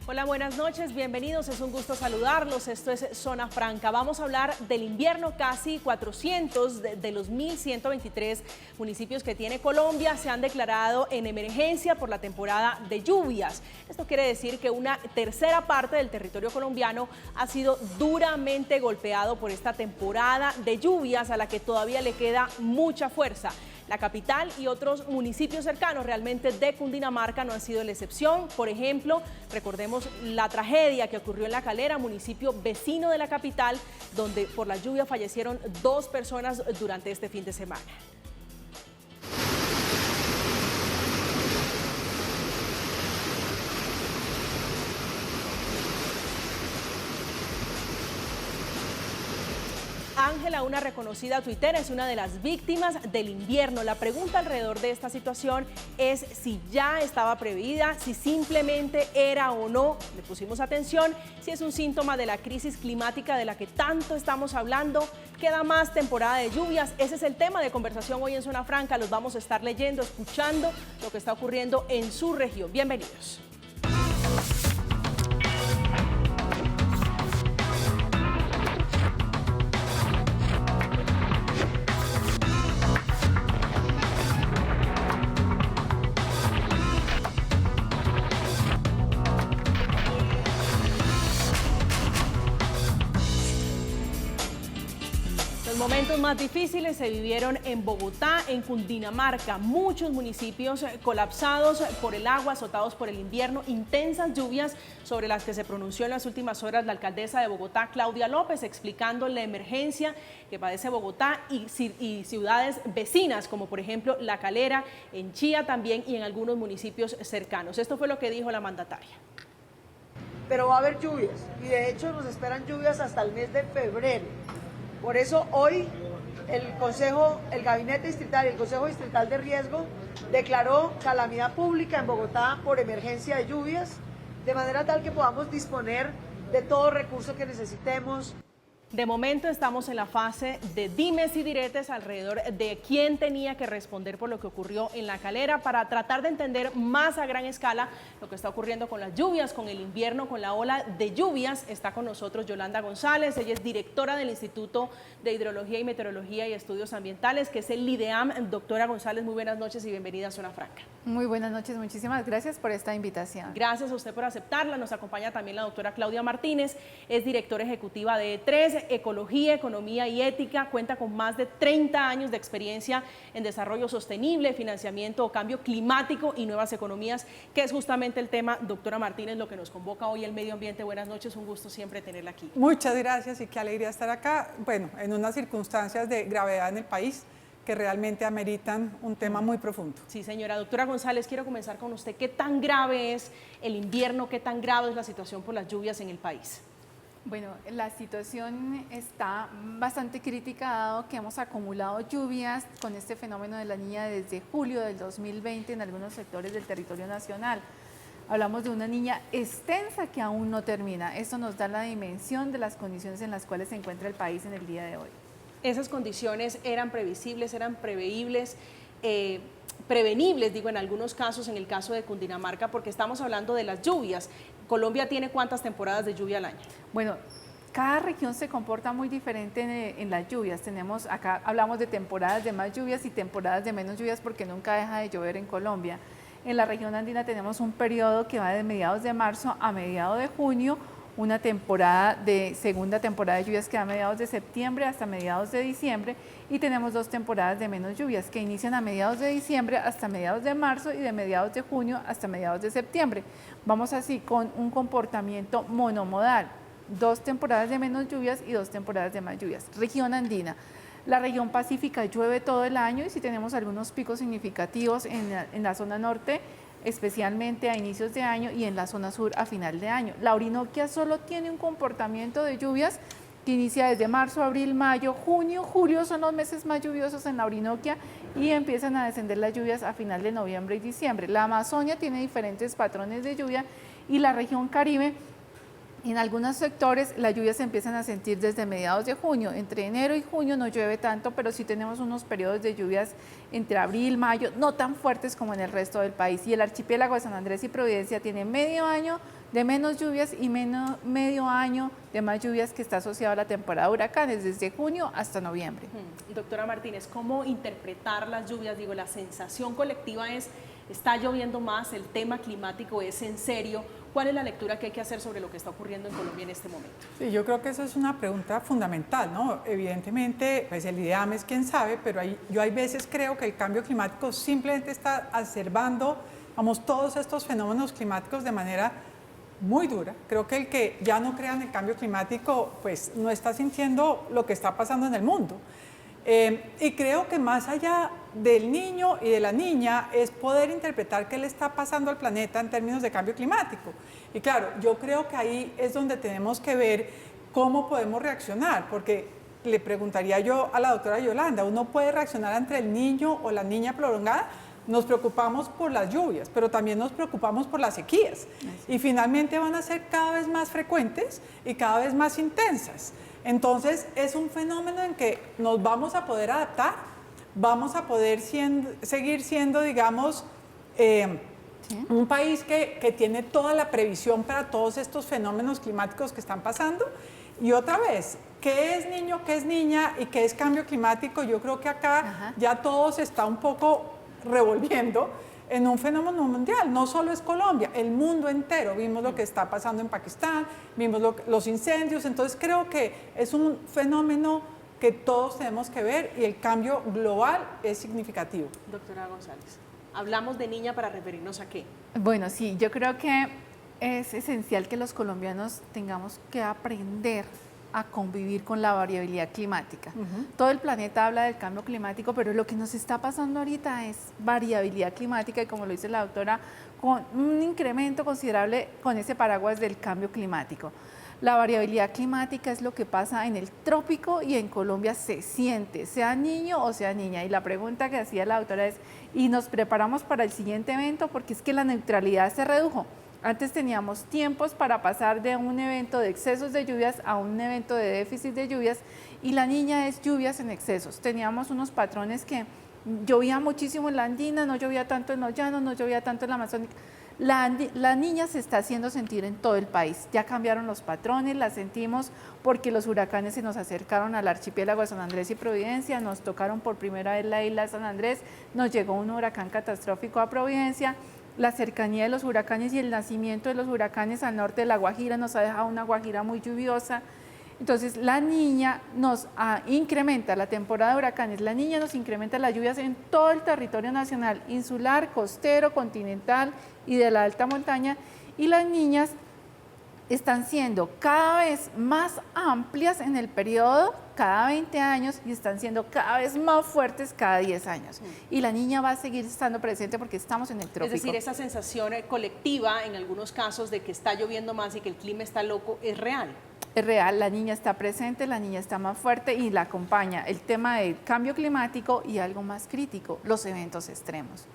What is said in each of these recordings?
Hola, buenas noches, bienvenidos, es un gusto saludarlos, esto es Zona Franca. Vamos a hablar del invierno. Casi 400 de los 1.123 municipios que tiene Colombia se han declarado en emergencia por la temporada de lluvias. Esto quiere decir que una tercera parte del territorio colombiano ha sido duramente golpeado por esta temporada de lluvias a la que todavía le queda mucha fuerza. La capital y otros municipios cercanos realmente de Cundinamarca no han sido la excepción. Por ejemplo, recordemos la tragedia que ocurrió en La Calera, municipio vecino de la capital, donde por la lluvia fallecieron 2 personas durante este fin de semana. Ángela, una reconocida tuitera, es una de las víctimas del invierno. La pregunta alrededor de esta situación es si ya estaba prevista, si simplemente era o no, le pusimos atención, si es un síntoma de la crisis climática de la que tanto estamos hablando. Queda más temporada de lluvias, ese es el tema de conversación hoy en Zona Franca. Los vamos a estar leyendo, escuchando lo que está ocurriendo en su región. Bienvenidos. Los momentos más difíciles se vivieron en Bogotá, en Cundinamarca, muchos municipios colapsados por el agua, azotados por el invierno, intensas lluvias sobre las que se pronunció en las últimas horas la alcaldesa de Bogotá, Claudia López, explicando la emergencia que padece Bogotá y ciudades vecinas, como por ejemplo La Calera, en Chía también y en algunos municipios cercanos. Esto fue lo que dijo la mandataria. Pero va a haber lluvias y de hecho nos esperan lluvias hasta el mes de febrero. Por eso hoy el Gabinete Distrital y el Consejo Distrital de Riesgo declaró calamidad pública en Bogotá por emergencia de lluvias, de manera tal que podamos disponer de todo recurso que necesitemos. De momento estamos en la fase de dimes y diretes alrededor de quién tenía que responder por lo que ocurrió en La Calera, para tratar de entender más a gran escala lo que está ocurriendo con las lluvias, con el invierno, con la ola de lluvias. Está con nosotros Yolanda González, ella es directora del Instituto de Hidrología y Meteorología y Estudios Ambientales, que es el IDEAM. Doctora González, muy buenas noches y bienvenida a Zona Franca. Muy buenas noches, muchísimas gracias por esta invitación. Gracias a usted por aceptarla. Nos acompaña también la doctora Claudia Martínez, es directora ejecutiva de E3, Ecología, Economía y Ética, cuenta con más de 30 años de experiencia en desarrollo sostenible, financiamiento o cambio climático y nuevas economías, que es justamente el tema, doctora Martínez, lo que nos convoca hoy el medio ambiente. Buenas noches, un gusto siempre tenerla aquí. Muchas gracias y qué alegría estar acá, bueno, en unas circunstancias de gravedad en el país que realmente ameritan un tema muy profundo. Sí, señora. Doctora González, quiero comenzar con usted. ¿Qué tan grave es el invierno? ¿Qué tan grave es la situación por las lluvias en el país? Bueno, la situación está bastante crítica, dado que hemos acumulado lluvias con este fenómeno de la niña desde julio del 2020 en algunos sectores del territorio nacional. Hablamos de una niña extensa que aún no termina. Esto nos da la dimensión de las condiciones en las cuales se encuentra el país en el día de hoy. ¿Esas condiciones eran previsibles, eran preveíbles, prevenibles, digo, en algunos casos, en el caso de Cundinamarca, porque estamos hablando de las lluvias? ¿Colombia tiene cuántas temporadas de lluvia al año? Bueno, cada región se comporta muy diferente en las lluvias. Acá hablamos de temporadas de más lluvias y temporadas de menos lluvias, porque nunca deja de llover en Colombia. En la región andina tenemos un periodo que va de mediados de marzo a mediados de junio, una segunda temporada de lluvias que va a mediados de septiembre hasta mediados de diciembre, y tenemos 2 temporadas de menos lluvias que inician a mediados de diciembre hasta mediados de marzo y de mediados de junio hasta mediados de septiembre. Vamos así con un comportamiento monomodal, 2 temporadas de menos lluvias y 2 temporadas de más lluvias. Región andina. La región pacífica llueve todo el año y sí tenemos algunos picos significativos en la zona norte, especialmente a inicios de año, y en la zona sur a final de año. La Orinoquia solo tiene un comportamiento de lluvias que inicia desde marzo, abril, mayo, junio, julio son los meses más lluviosos en la Orinoquia, y empiezan a descender las lluvias a final de noviembre y diciembre. La Amazonia tiene diferentes patrones de lluvia, y la región Caribe, en algunos sectores las lluvias se empiezan a sentir desde mediados de junio. Entre enero y junio no llueve tanto, pero sí tenemos unos periodos de lluvias entre abril, mayo, no tan fuertes como en el resto del país. Y el archipiélago de San Andrés y Providencia tiene medio año de menos lluvias y medio año de más lluvias que está asociado a la temporada de huracanes, desde junio hasta noviembre. Doctora Martínez, ¿cómo interpretar las lluvias? Digo, la sensación colectiva es, está lloviendo más, el tema climático es en serio. ¿Cuál es la lectura que hay que hacer sobre lo que está ocurriendo en Colombia en este momento? Sí, yo creo que eso es una pregunta fundamental, ¿no? Evidentemente, pues el IDEAM es quien sabe, pero yo hay veces creo que el cambio climático simplemente está observando, vamos, todos estos fenómenos climáticos de manera muy dura. Creo que el que ya no crea en el cambio climático, pues no está sintiendo lo que está pasando en el mundo. Y creo que más allá del niño y de la niña es poder interpretar qué le está pasando al planeta en términos de cambio climático. Y claro, yo creo que ahí es donde tenemos que ver cómo podemos reaccionar, porque le preguntaría yo a la doctora Yolanda, ¿uno puede reaccionar entre el niño o la niña prolongada? Nos preocupamos por las lluvias, pero también nos preocupamos por las sequías. Y finalmente van a ser cada vez más frecuentes y cada vez más intensas. Entonces, es un fenómeno en que nos vamos a poder adaptar, vamos a poder seguir siendo, digamos, un país que tiene toda la previsión para todos estos fenómenos climáticos que están pasando. Y otra vez, ¿qué es niño, qué es niña y qué es cambio climático? Yo creo que acá ya todo se está un poco revolviendo en un fenómeno mundial. No solo es Colombia, el mundo entero. Vimos lo que está pasando en Pakistán, vimos los incendios, entonces creo que es un fenómeno que todos tenemos que ver y el cambio global es significativo. Doctora González, hablamos de niña para referirnos a qué. Bueno, sí, yo creo que es esencial que los colombianos tengamos que aprender a convivir con la variabilidad climática. Todo el planeta habla del cambio climático, pero lo que nos está pasando ahorita es variabilidad climática y, como lo dice la doctora, con un incremento considerable con ese paraguas del cambio climático. La variabilidad climática es lo que pasa en el trópico y en Colombia se siente, sea niño o sea niña. Y la pregunta que hacía la doctora es, ¿y nos preparamos para el siguiente evento? Porque es que la neutralidad se redujo. Antes teníamos tiempos para pasar de un evento de excesos de lluvias a un evento de déficit de lluvias, y la niña es lluvias en excesos. Teníamos unos patrones que llovía muchísimo en la andina, no llovía tanto en los llanos, no llovía tanto en la amazónica. La niña se está haciendo sentir en todo el país. Ya cambiaron los patrones, la sentimos porque los huracanes se nos acercaron al archipiélago de San Andrés y Providencia, nos tocaron por primera vez la isla de San Andrés, nos llegó un huracán catastrófico a Providencia. La cercanía de los huracanes y el nacimiento de los huracanes al norte de La Guajira nos ha dejado una Guajira muy lluviosa. Entonces, la niña nos incrementa la temporada de huracanes, la niña nos incrementa las lluvias en todo el territorio nacional, insular, costero, continental y de la alta montaña, y las niñas están siendo cada vez más amplias en el periodo, cada 20 años, y están siendo cada vez más fuertes cada 10 años. Y la niña va a seguir estando presente porque estamos en el trópico. Es decir, esa sensación colectiva en algunos casos de que está lloviendo más y que el clima está loco, ¿es real? Es real, la niña está presente, la niña está más fuerte y la acompaña el tema del cambio climático y algo más crítico, los eventos extremos.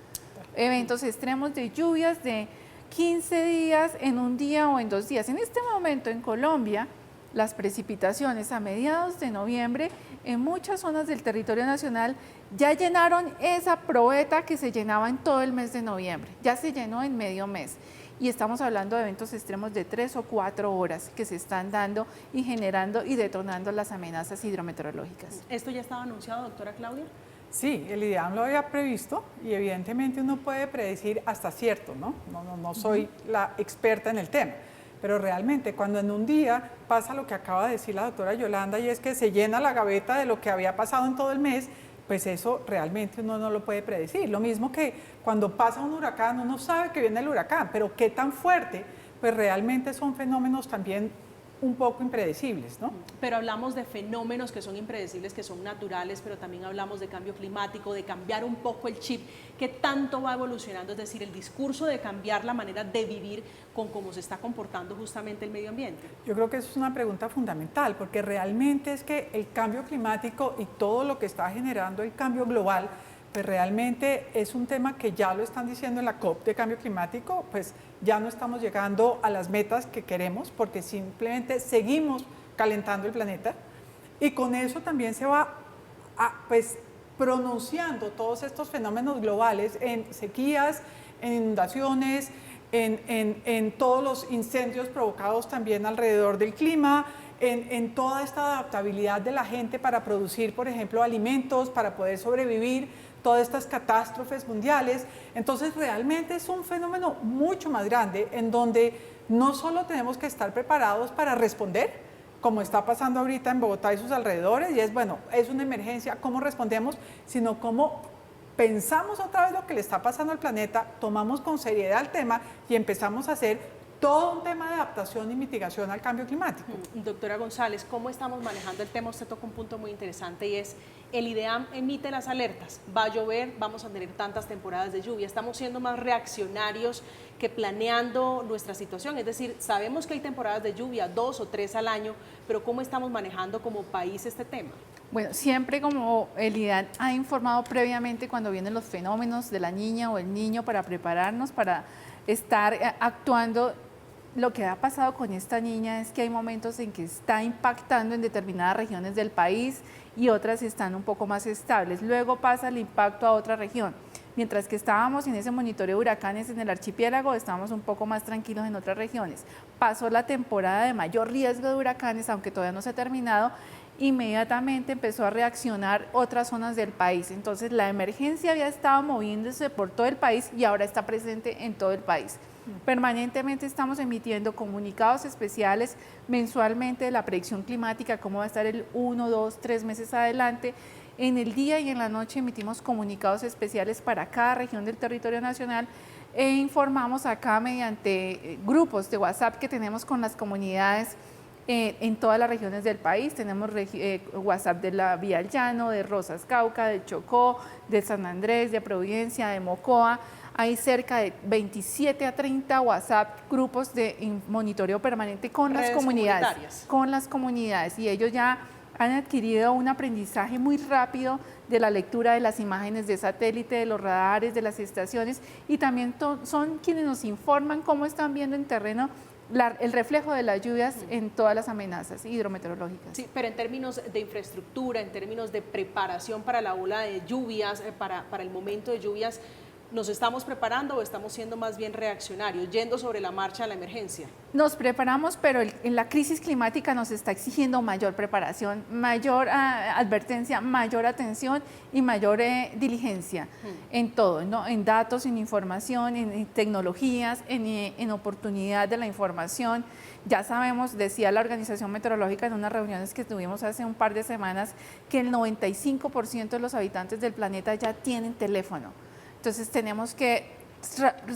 Eventos extremos de lluvias de 15 días en un día o en 2 días. En este momento en Colombia, las precipitaciones a mediados de noviembre en muchas zonas del territorio nacional ya llenaron esa probeta que se llenaba en todo el mes de noviembre, ya se llenó en medio mes. Y estamos hablando de eventos extremos de 3 o 4 horas que se están dando y generando y detonando las amenazas hidrometeorológicas. ¿Esto ya estaba anunciado, doctora Claudia? Sí, el IDEAM lo había previsto y evidentemente uno puede predecir hasta cierto, ¿no? No soy la experta en el tema, pero realmente cuando en un día pasa lo que acaba de decir la doctora Yolanda, y es que se llena la gaveta de lo que había pasado en todo el mes, pues eso realmente uno no lo puede predecir. Lo mismo que cuando pasa un huracán, uno sabe que viene el huracán, pero qué tan fuerte, pues realmente son fenómenos también un poco impredecibles, ¿no? Pero hablamos de fenómenos que son impredecibles, que son naturales, pero también hablamos de cambio climático, de cambiar un poco el chip. ¿Qué tanto va evolucionando? Es decir, el discurso de cambiar la manera de vivir con cómo se está comportando justamente el medio ambiente. Yo creo que eso es una pregunta fundamental, porque realmente es que el cambio climático y todo lo que está generando el cambio global, pues realmente es un tema que ya lo están diciendo en la COP de cambio climático, pues ya no estamos llegando a las metas que queremos porque simplemente seguimos calentando el planeta, y con eso también se va pues pronunciando todos estos fenómenos globales en sequías, en inundaciones, en todos los incendios provocados también alrededor del clima, en toda esta adaptabilidad de la gente para producir, por ejemplo, alimentos, para poder sobrevivir, todas estas catástrofes mundiales. Entonces, realmente es un fenómeno mucho más grande en donde no solo tenemos que estar preparados para responder, como está pasando ahorita en Bogotá y sus alrededores, y es, bueno, es una emergencia, ¿cómo respondemos? Sino cómo pensamos otra vez lo que le está pasando al planeta, tomamos con seriedad el tema y empezamos a hacer todo un tema de adaptación y mitigación al cambio climático. Doctora González, ¿cómo estamos manejando el tema? Usted toca un punto muy interesante y es, el IDEAM emite las alertas, va a llover, vamos a tener tantas temporadas de lluvia, estamos siendo más reaccionarios que planeando nuestra situación, es decir, sabemos que hay temporadas de lluvia, 2 o 3 al año, pero ¿cómo estamos manejando como país este tema? Bueno, siempre como el IDEAM ha informado previamente cuando vienen los fenómenos de la niña o el niño para prepararnos, para estar actuando. Lo que ha pasado con esta niña es que hay momentos en que está impactando en determinadas regiones del país y otras están un poco más estables. Luego pasa el impacto a otra región. Mientras que estábamos en ese monitoreo de huracanes en el archipiélago, estábamos un poco más tranquilos en otras regiones. Pasó la temporada de mayor riesgo de huracanes, aunque todavía no se ha terminado, inmediatamente empezó a reaccionar otras zonas del país. Entonces la emergencia había estado moviéndose por todo el país y ahora está presente en todo el país. Permanentemente estamos emitiendo comunicados especiales mensualmente de la predicción climática, cómo va a estar el 1, 2, 3 meses adelante. En el día y en la noche emitimos comunicados especiales para cada región del territorio nacional e informamos acá mediante grupos de WhatsApp que tenemos con las comunidades en todas las regiones del país. Tenemos WhatsApp de la Vía al Llano, de Rosas Cauca, de Chocó, de San Andrés, de Providencia, de Mocoa. Hay cerca de 27 a 30 WhatsApp, grupos de monitoreo permanente con las comunidades, y ellos ya han adquirido un aprendizaje muy rápido de la lectura de las imágenes de satélite, de los radares, de las estaciones, y también son quienes nos informan cómo están viendo en terreno el reflejo de las lluvias en todas las amenazas hidrometeorológicas. Sí, pero en términos de infraestructura, en términos de preparación para la ola de lluvias, para el momento de lluvias, ¿nos estamos preparando o estamos siendo más bien reaccionarios, yendo sobre la marcha a la emergencia? Nos preparamos, pero en la crisis climática nos está exigiendo mayor preparación, mayor advertencia, mayor atención y mayor diligencia en todo, ¿no? En datos, en información, en tecnologías, en oportunidad de la información. Ya sabemos, decía la Organización Meteorológica en unas reuniones que tuvimos hace un par de semanas, que el 95% de los habitantes del planeta ya tienen teléfono. Entonces tenemos que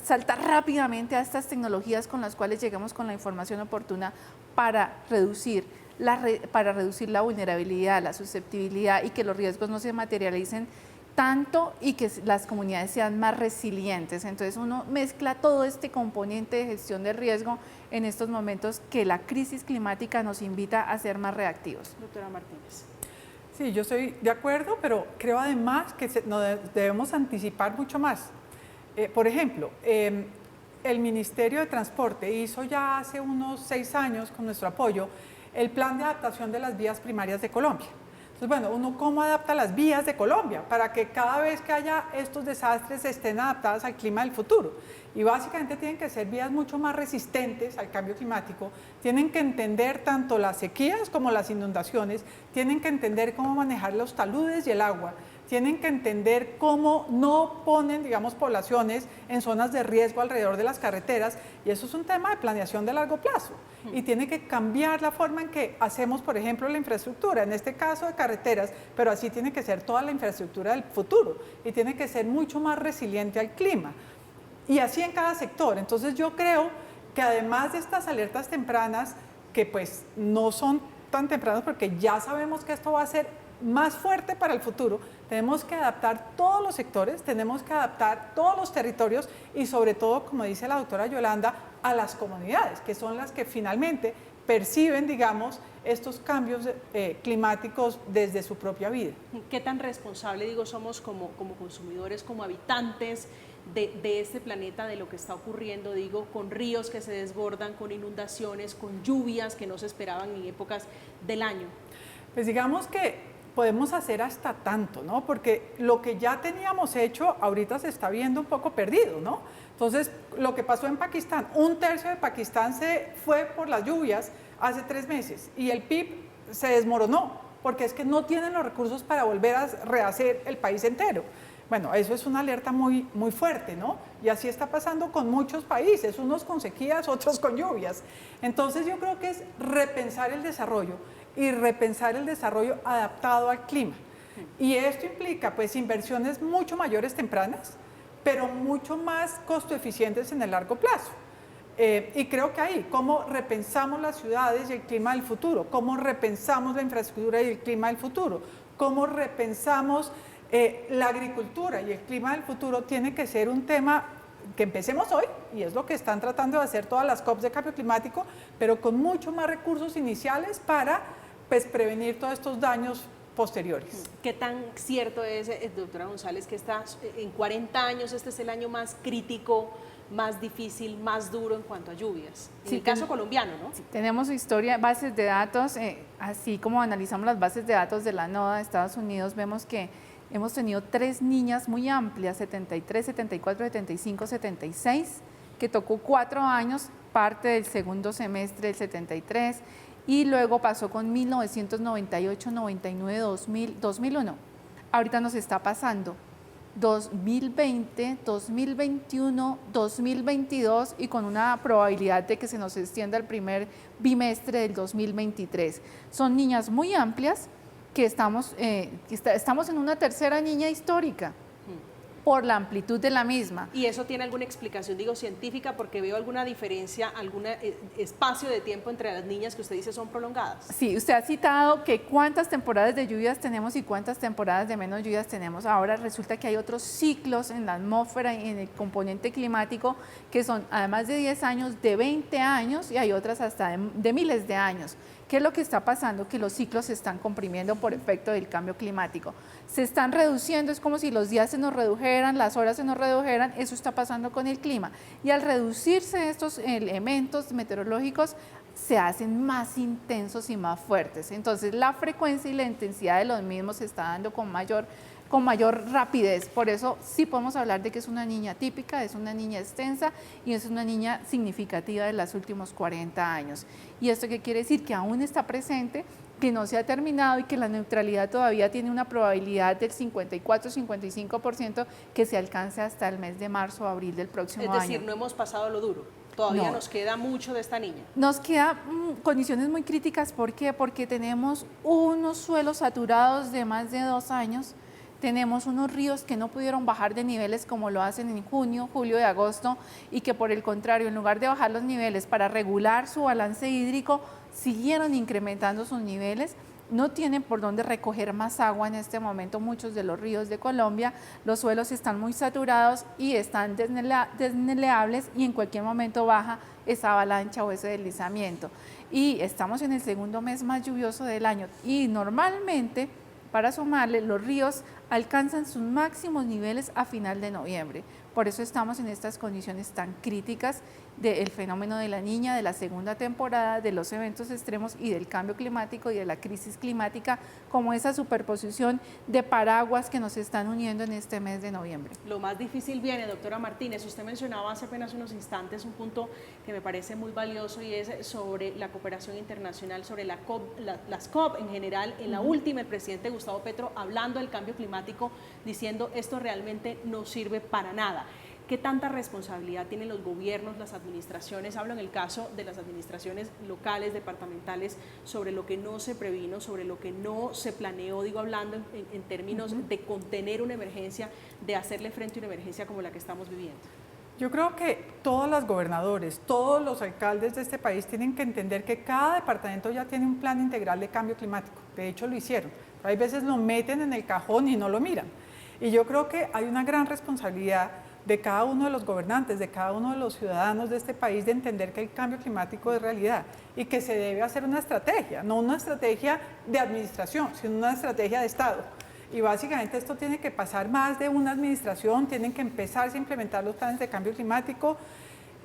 saltar rápidamente a estas tecnologías con las cuales llegamos con la información oportuna para reducir la vulnerabilidad, la susceptibilidad y que los riesgos no se materialicen tanto y que las comunidades sean más resilientes. Entonces uno mezcla todo este componente de gestión del riesgo en estos momentos que la crisis climática nos invita a ser más reactivos. Doctora Martínez. Sí, yo estoy de acuerdo, pero creo además que nos debemos anticipar mucho más. Por ejemplo, el Ministerio de Transporte hizo ya hace unos 6 años, con nuestro apoyo, el Plan de Adaptación de las Vías Primarias de Colombia. Entonces, bueno, uno cómo adapta las vías de Colombia para que cada vez que haya estos desastres estén adaptadas al clima del futuro. Y básicamente tienen que ser vías mucho más resistentes al cambio climático, tienen que entender tanto las sequías como las inundaciones, tienen que entender cómo manejar los taludes y el agua, tienen que entender cómo no ponen, digamos, poblaciones en zonas de riesgo alrededor de las carreteras, y eso es un tema de planeación de largo plazo. Y tiene que cambiar la forma en que hacemos, por ejemplo, la infraestructura, en este caso de carreteras, pero así tiene que ser toda la infraestructura del futuro, y tiene que ser mucho más resiliente al clima. Y así en cada sector. Entonces yo creo que además de estas alertas tempranas, que pues no son tan tempranas porque ya sabemos que esto va a ser más fuerte para el futuro, tenemos que adaptar todos los sectores, tenemos que adaptar todos los territorios y sobre todo, como dice la doctora Yolanda, a las comunidades, que son las que finalmente perciben, digamos, estos cambios climáticos desde su propia vida. ¿Qué tan responsable, digo, somos como consumidores, como habitantes de este planeta, de lo que está ocurriendo, digo, con ríos que se desbordan, con inundaciones, con lluvias que no se esperaban en épocas del año? Pues digamos que podemos hacer hasta tanto, ¿no? Porque lo que ya teníamos hecho ahorita se está viendo un poco perdido, ¿no? Entonces, lo que pasó en Pakistán, 1/3 de Pakistán se fue por las lluvias hace 3 meses y el PIB se desmoronó, porque es que no tienen los recursos para volver a rehacer el país entero. Bueno, eso es una alerta muy, muy fuerte, ¿no? Y así está pasando con muchos países, unos con sequías, otros con lluvias. Entonces yo creo que es repensar el desarrollo y repensar el desarrollo adaptado al clima. Y esto implica pues inversiones mucho mayores tempranas, pero mucho más costo eficientes en el largo plazo. Y creo que ahí, cómo repensamos las ciudades y el clima del futuro, cómo repensamos la infraestructura y el clima del futuro, cómo repensamos la agricultura y el clima del futuro, tiene que ser un tema que empecemos hoy, y es lo que están tratando de hacer todas las COPs de cambio climático, pero con mucho más recursos iniciales para pues, prevenir todos estos daños posteriores. ¿Qué tan cierto es, doctora González, que en 40 años este es el año más crítico, más difícil, más duro en cuanto a lluvias? En el caso colombiano, ¿no? Sí, tenemos historia, bases de datos, así como analizamos las bases de datos de la NOAA de Estados Unidos, vemos que hemos tenido 3 niñas muy amplias, 73, 74, 75, 76, que tocó 4 años, parte del segundo semestre del 73, y luego pasó con 1998, 99, 2000, 2001. Ahorita nos está pasando 2020, 2021, 2022 y con una probabilidad de que se nos extienda el primer bimestre del 2023. Son niñas muy amplias que estamos en una tercera niña histórica por la amplitud de la misma. ¿Y eso tiene alguna explicación, digo, científica? Porque veo alguna diferencia, algún espacio de tiempo entre las niñas que usted dice son prolongadas. Sí, usted ha citado que cuántas temporadas de lluvias tenemos y cuántas temporadas de menos lluvias tenemos. Ahora resulta que hay otros ciclos en la atmósfera y en el componente climático que son además de 10 años, de 20 años y hay otras hasta de miles de años. ¿Qué es lo que está pasando? Que los ciclos se están comprimiendo por efecto del cambio climático. Se están reduciendo, es como si los días se nos redujeran, las horas se nos redujeran, eso está pasando con el clima. Y al reducirse estos elementos meteorológicos, se hacen más intensos y más fuertes. Entonces la frecuencia y la intensidad de los mismos se está dando con mayor rapidez. Por eso sí podemos hablar de que es una niña típica, es una niña extensa y es una niña significativa de los últimos 40 años. ¿Y esto qué quiere decir? Que aún está presente, que no se ha terminado y que la neutralidad todavía tiene una probabilidad del 54-55% que se alcance hasta el mes de marzo o abril del próximo año. Es decir, no hemos pasado lo duro. Todavía nos queda mucho de esta niña. Nos quedan condiciones muy críticas. ¿Por qué? Porque tenemos unos suelos saturados de más de 2 años. Tenemos unos ríos que no pudieron bajar de niveles como lo hacen en junio, julio y agosto y que por el contrario, en lugar de bajar los niveles para regular su balance hídrico, siguieron incrementando sus niveles. No tienen por dónde recoger más agua en este momento muchos de los ríos de Colombia, los suelos están muy saturados y están desneleables y en cualquier momento baja esa avalancha o ese deslizamiento. Y estamos en el segundo mes más lluvioso del año y normalmente, para sumarle, los ríos alcanzan sus máximos niveles a final de noviembre. Por eso estamos en estas condiciones tan críticas del fenómeno de la niña, de la segunda temporada, de los eventos extremos y del cambio climático y de la crisis climática, como esa superposición de paraguas que nos están uniendo en este mes de noviembre. Lo más difícil viene, doctora Martínez. Usted mencionaba hace apenas unos instantes un punto que me parece muy valioso y es sobre la cooperación internacional, sobre las COP en general. En la última, el presidente Gustavo Petro hablando del cambio climático, diciendo esto realmente no sirve para nada. ¿Qué tanta responsabilidad tienen los gobiernos, las administraciones? Hablo en el caso de las administraciones locales, departamentales, sobre lo que no se previno, sobre lo que no se planeó, digo, hablando en términos de contener una emergencia, de hacerle frente a una emergencia como la que estamos viviendo. Yo creo que todos los gobernadores, todos los alcaldes de este país tienen que entender que cada departamento ya tiene un plan integral de cambio climático. De hecho, lo hicieron. Hay veces lo meten en el cajón y no lo miran. Y yo creo que hay una gran responsabilidad de cada uno de los gobernantes, de cada uno de los ciudadanos de este país, de entender que el cambio climático es realidad y que se debe hacer una estrategia, no una estrategia de administración, sino una estrategia de Estado. Y básicamente esto tiene que pasar más de una administración, tienen que empezar a implementar los planes de cambio climático.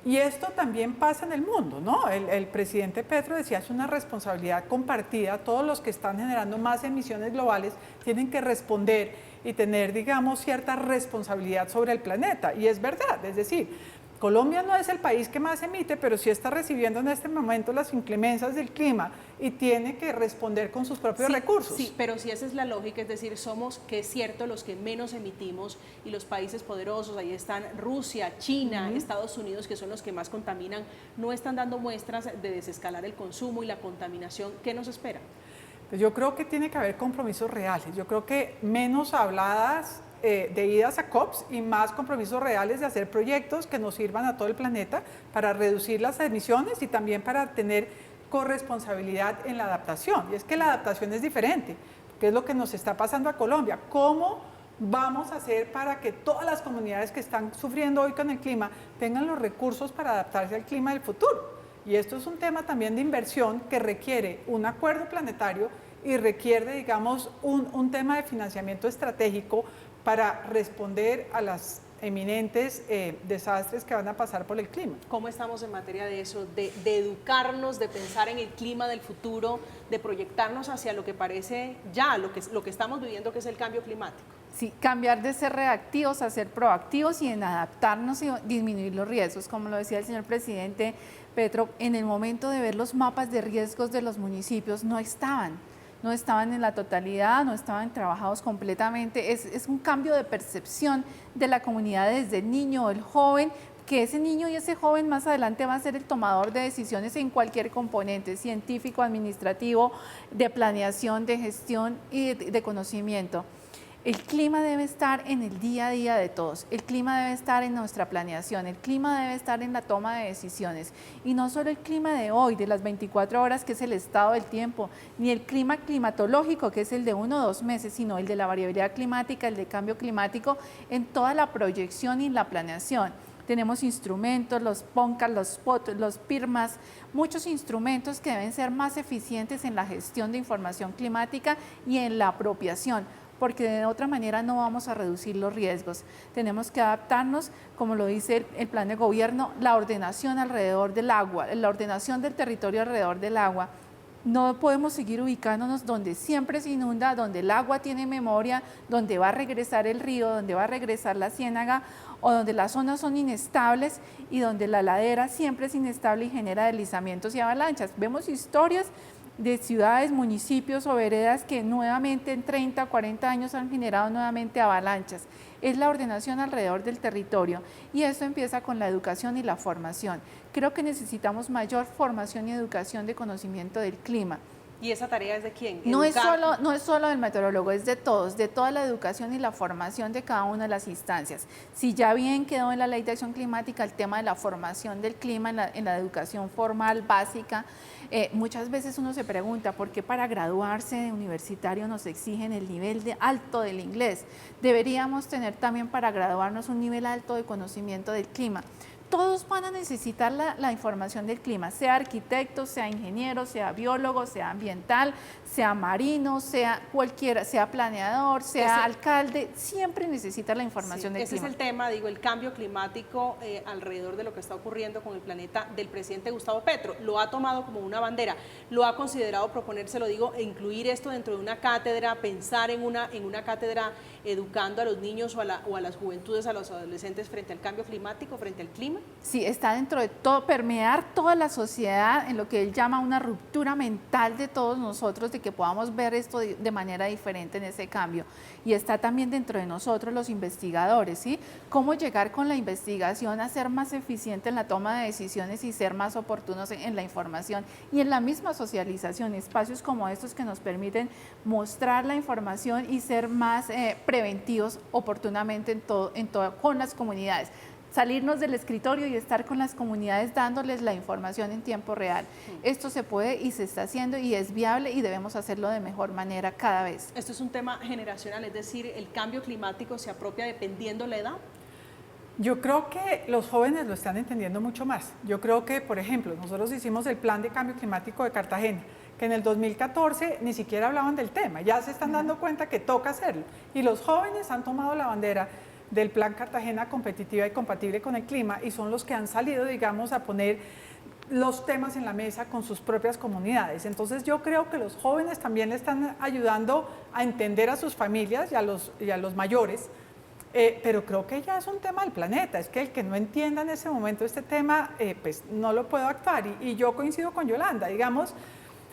Y esto también pasa en el mundo, ¿no? El presidente Petro decía, es una responsabilidad compartida, todos los que están generando más emisiones globales tienen que responder y tener, digamos, cierta responsabilidad sobre el planeta. Y es verdad, es decir, Colombia no es el país que más emite, pero sí está recibiendo en este momento las inclemencias del clima y tiene que responder con sus propios recursos. Sí, pero si esa es la lógica, es decir, somos, que es cierto, los que menos emitimos y los países poderosos, ahí están Rusia, China, Estados Unidos, que son los que más contaminan, no están dando muestras de desescalar el consumo y la contaminación. ¿Qué nos espera? Pues yo creo que tiene que haber compromisos reales. Yo creo que menos habladas de idas a COPs y más compromisos reales de hacer proyectos que nos sirvan a todo el planeta para reducir las emisiones y también para tener corresponsabilidad en la adaptación. Y es que la adaptación es diferente, que es lo que nos está pasando a Colombia. ¿Cómo vamos a hacer para que todas las comunidades que están sufriendo hoy con el clima tengan los recursos para adaptarse al clima del futuro? Y esto es un tema también de inversión que requiere un acuerdo planetario y requiere, digamos, un tema de financiamiento estratégico para responder a las eminentes desastres que van a pasar por el clima. ¿Cómo estamos en materia de eso, de educarnos, de pensar en el clima del futuro, de proyectarnos hacia lo que parece ya, lo que estamos viviendo, que es el cambio climático? Sí, cambiar de ser reactivos a ser proactivos y en adaptarnos y disminuir los riesgos. Como lo decía el señor presidente Petro, en el momento de ver los mapas de riesgos de los municipios no estaban en la totalidad, no estaban trabajados completamente. Es un cambio de percepción de la comunidad desde el niño, el joven, que ese niño y ese joven más adelante va a ser el tomador de decisiones en cualquier componente, científico, administrativo, de planeación, de gestión y de conocimiento. El clima debe estar en el día a día de todos, el clima debe estar en nuestra planeación, el clima debe estar en la toma de decisiones. Y no solo el clima de hoy, de las 24 horas, que es el estado del tiempo, ni el clima climatológico, que es el de 1 o 2 meses, sino el de la variabilidad climática, el de cambio climático, en toda la proyección y la planeación. Tenemos instrumentos, los PONCAS, los SPOT, los PIRMAS, muchos instrumentos que deben ser más eficientes en la gestión de información climática y en la apropiación, porque de otra manera no vamos a reducir los riesgos. Tenemos que adaptarnos, como lo dice el plan de gobierno, la ordenación alrededor del agua, la ordenación del territorio alrededor del agua. No podemos seguir ubicándonos donde siempre se inunda, donde el agua tiene memoria, donde va a regresar el río, donde va a regresar la ciénaga, o donde las zonas son inestables y donde la ladera siempre es inestable y genera deslizamientos y avalanchas. Vemos historias de ciudades, municipios o veredas que nuevamente en 30 o 40 años han generado nuevamente avalanchas. Es la ordenación alrededor del territorio y esto empieza con la educación y la formación. Creo que necesitamos mayor formación y educación de conocimiento del clima. ¿Y esa tarea es de quién? No es solo del meteorólogo, es de todos, de toda la educación y la formación de cada una de las instancias. Si ya bien quedó en la Ley de Acción Climática el tema de la formación del clima en la educación formal, básica, muchas veces uno se pregunta por qué para graduarse de universitario nos exigen el nivel alto del inglés. Deberíamos tener también para graduarnos un nivel alto de conocimiento del clima. Todos van a necesitar la información del clima, sea arquitecto, sea ingeniero, sea biólogo, sea ambiental, sea marino, sea cualquiera, sea planeador, sea alcalde, siempre necesita la información del clima. Ese es el tema, digo, el cambio climático alrededor de lo que está ocurriendo con el planeta del presidente Gustavo Petro. Lo ha tomado como una bandera, lo ha considerado proponérselo, digo, e incluir esto dentro de una cátedra, pensar en una cátedra educando a los niños o a las juventudes, a los adolescentes frente al cambio climático, frente al clima. Sí, está dentro de todo, permear toda la sociedad en lo que él llama una ruptura mental de todos nosotros, de que podamos ver esto de manera diferente en ese cambio. Y está también dentro de nosotros los investigadores, ¿sí? Cómo llegar con la investigación a ser más eficiente en la toma de decisiones y ser más oportunos en la información y en la misma socialización, espacios como estos que nos permiten mostrar la información y ser más preventivos oportunamente con las comunidades. Salirnos del escritorio y estar con las comunidades dándoles la información en tiempo real. Esto se puede y se está haciendo y es viable y debemos hacerlo de mejor manera cada vez. Esto es un tema generacional, es decir, ¿el cambio climático se apropia dependiendo la edad? Yo creo que los jóvenes lo están entendiendo mucho más. Yo creo que, por ejemplo, nosotros hicimos el Plan de Cambio Climático de Cartagena, que en el 2014 ni siquiera hablaban del tema, ya se están dando cuenta que toca hacerlo. Y los jóvenes han tomado la bandera del Plan Cartagena competitiva y compatible con el clima y son los que han salido, digamos, a poner los temas en la mesa con sus propias comunidades. Entonces yo creo que los jóvenes también le están ayudando a entender a sus familias y a los mayores pero creo que ya es un tema del planeta, es que el que no entienda en ese momento este tema, pues no lo puedo actuar. Y yo coincido con Yolanda, digamos,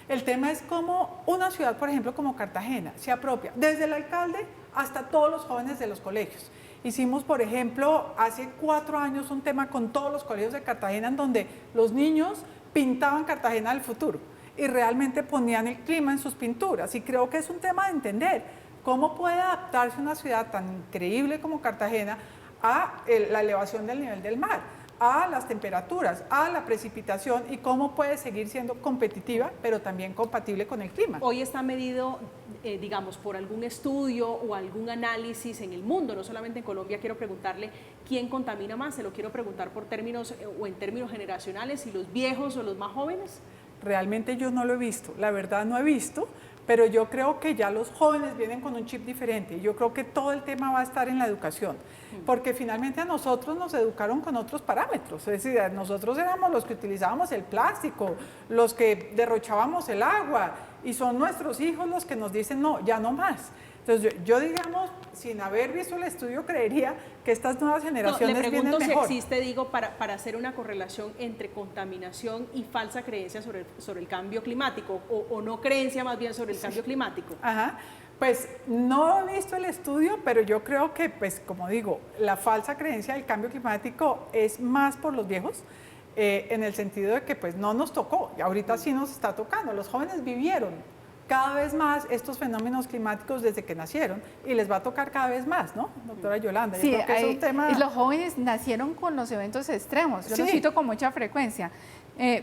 el tema es cómo una ciudad, por ejemplo, como Cartagena, se apropia, desde el alcalde hasta todos los jóvenes de los colegios. Hicimos, por ejemplo, hace 4 años un tema con todos los colegios de Cartagena en donde los niños pintaban Cartagena del futuro y realmente ponían el clima en sus pinturas. Y creo que es un tema de entender cómo puede adaptarse una ciudad tan increíble como Cartagena a la elevación del nivel del mar, a las temperaturas, a la precipitación y cómo puede seguir siendo competitiva, pero también compatible con el clima. Hoy está medido, digamos, por algún estudio o algún análisis en el mundo, no solamente en Colombia. Quiero preguntarle quién contamina más, se lo quiero preguntar por términos o en términos generacionales, si los viejos o los más jóvenes. Realmente yo no lo he visto, la verdad no he visto, pero yo creo que ya los jóvenes vienen con un chip diferente. Yo creo que todo el tema va a estar en la educación, porque finalmente a nosotros nos educaron con otros parámetros. Es decir, nosotros éramos los que utilizábamos el plástico, los que derrochábamos el agua, y son nuestros hijos los que nos dicen, no, ya no más. Entonces yo digamos, sin haber visto el estudio, creería que estas nuevas generaciones vienen mejor. Le pregunto si existe, digo, para hacer una correlación entre contaminación y falsa creencia sobre el cambio climático, o no creencia más bien sobre el cambio climático. Ajá. Pues no he visto el estudio, pero yo creo que, pues como digo, la falsa creencia del cambio climático es más por los viejos, en el sentido de que pues no nos tocó, y ahorita sí nos está tocando. Los jóvenes vivieron cada vez más estos fenómenos climáticos desde que nacieron y les va a tocar cada vez más, ¿no, doctora Yolanda? Sí, yo creo que es un tema... y los jóvenes nacieron con los eventos extremos, yo Sí. los cito con mucha frecuencia.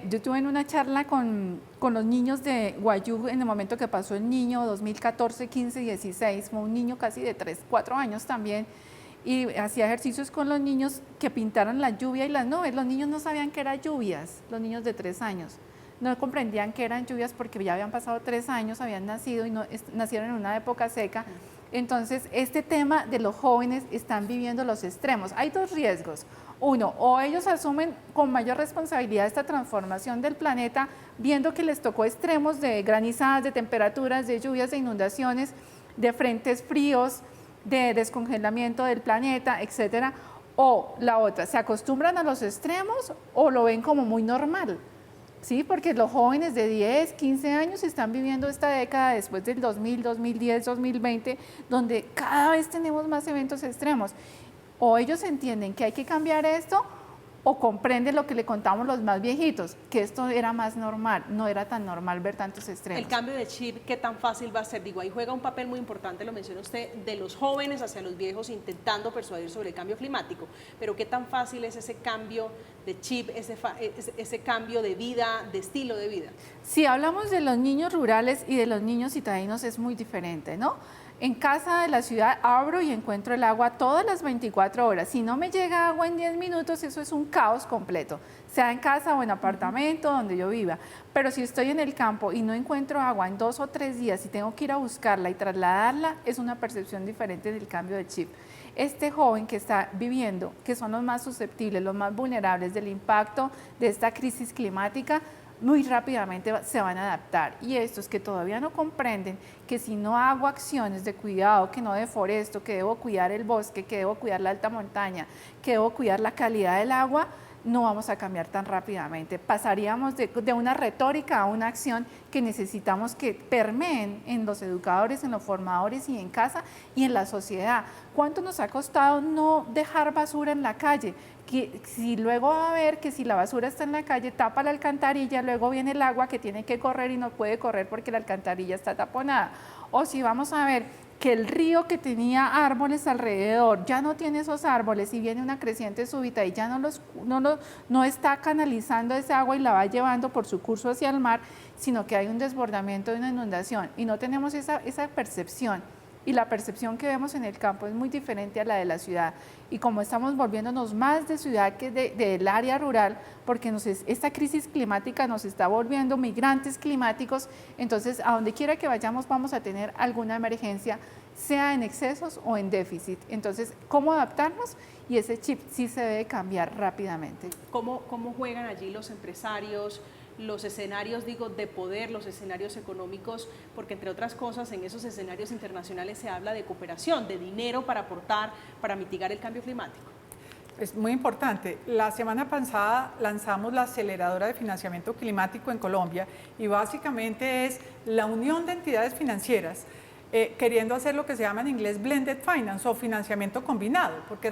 Yo tuve en una charla con los niños de Guayú en el momento que pasó el niño, 2014, 15, 16, fue un niño casi de 3, 4 años también, y hacía ejercicios con los niños que pintaran la lluvia y las nubes. Los niños no sabían que eran lluvias, los niños de 3 años. No comprendían que eran lluvias porque ya habían pasado 3 años, habían nacido y nacieron en una época seca. Entonces, este tema de los jóvenes están viviendo los extremos. Hay 2 riesgos. Uno, o ellos asumen con mayor responsabilidad esta transformación del planeta, viendo que les tocó extremos de granizadas, de temperaturas, de lluvias, de inundaciones, de frentes fríos, de descongelamiento del planeta, etcétera. O la otra, se acostumbran a los extremos o lo ven como muy normal. Sí, porque los jóvenes de 10, 15 años están viviendo esta década después del 2000, 2010, 2020, donde cada vez tenemos más eventos extremos. O ellos entienden que hay que cambiar esto, o comprenden lo que le contamos los más viejitos, que esto era más normal, no era tan normal ver tantos extremos. El cambio de chip, ¿qué tan fácil va a ser? Digo, ahí juega un papel muy importante, lo menciona usted, de los jóvenes hacia los viejos intentando persuadir sobre el cambio climático, pero ¿qué tan fácil es ese cambio de chip, ese cambio de vida, de estilo de vida? Si hablamos de los niños rurales y de los niños citadinos es muy diferente, ¿no? En casa de la ciudad abro y encuentro el agua todas las 24 horas. Si no me llega agua en 10 minutos, eso es un caos completo, sea en casa o en apartamento, donde yo viva. Pero si estoy en el campo y no encuentro agua en 2 o 3 días y tengo que ir a buscarla y trasladarla, es una percepción diferente del cambio de chip. Este joven que está viviendo, que son los más susceptibles, los más vulnerables del impacto de esta crisis climática, muy rápidamente se van a adaptar. Y estos que todavía no comprenden que si no hago acciones de cuidado, que no deforesto, que debo cuidar el bosque, que debo cuidar la alta montaña, que debo cuidar la calidad del agua, no vamos a cambiar tan rápidamente. Pasaríamos de una retórica a una acción que necesitamos que permeen en los educadores, en los formadores y en casa y en la sociedad. ¿Cuánto nos ha costado no dejar basura en la calle? Que si luego va a ver que si la basura está en la calle, tapa la alcantarilla, luego viene el agua que tiene que correr y no puede correr porque la alcantarilla está taponada. O si vamos a ver que el río que tenía árboles alrededor ya no tiene esos árboles y viene una creciente súbita y ya no está canalizando esa agua y la va llevando por su curso hacia el mar, sino que hay un desbordamiento de una inundación y no tenemos esa percepción. Y la percepción que vemos en el campo es muy diferente a la de la ciudad. Y como estamos volviéndonos más de ciudad que del área rural, porque esta crisis climática nos está volviendo migrantes climáticos, entonces a donde quiera que vayamos vamos a tener alguna emergencia, sea en excesos o en déficit. Entonces, ¿cómo adaptarnos? Y ese chip sí se debe cambiar rápidamente. ¿Cómo juegan allí los empresarios, los escenarios, digo, de poder, los escenarios económicos, porque entre otras cosas en esos escenarios internacionales se habla de cooperación, de dinero para aportar, para mitigar el cambio climático. Es muy importante. La semana pasada lanzamos la aceleradora de financiamiento climático en Colombia y básicamente es la unión de entidades financieras queriendo hacer lo que se llama en inglés blended finance o financiamiento combinado, porque